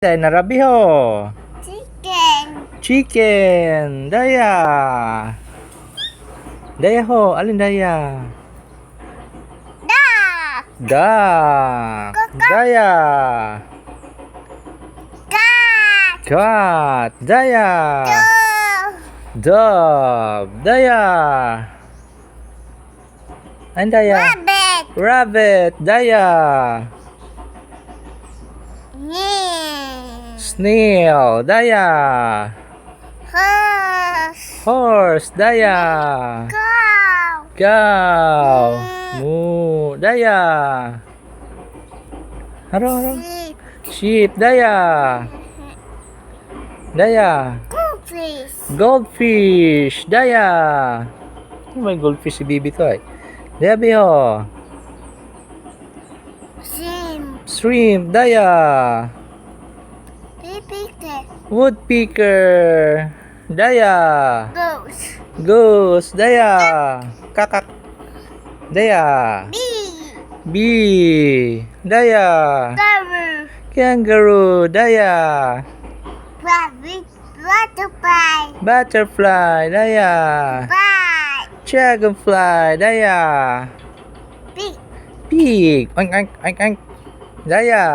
Dahil narabiho. Chicken. Chicken. Daya. Daya ho. Alin daya? Duck. Duck. Kakak. Daya. Cat. Cat. Daya. Dog. Dove. Daya. Alin daya? Rabbit. Rabbit. Daya. Snail. Daya. Horse. Horse. Daya. Cow. Cow. Moo. Daya. Haro. Sheep. Sheep. Daya. Daya. Goldfish. Goldfish. Daya. May goldfish si Bibi to eh. Daya biho. Shrimp. Shrimp. Daya. Pig. Woodpecker. Daya. Goose. Goose. Daya. Kakak. Daya. Bee. Bee. Daya. Garter. Kangaroo. Daya. Rabbit. Butterfly. Butterfly. Daya. Bat. Dragonfly. Daya. Pig. Pig. Oink, oink, oink, oink. Daya.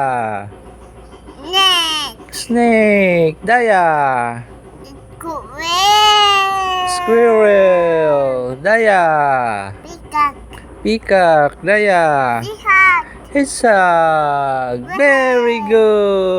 Neck. Snake. Daya. Squirrel. Squirrel. Daya. Peacock. Peacock. Daya. Peacock. Hedgehog. Very good.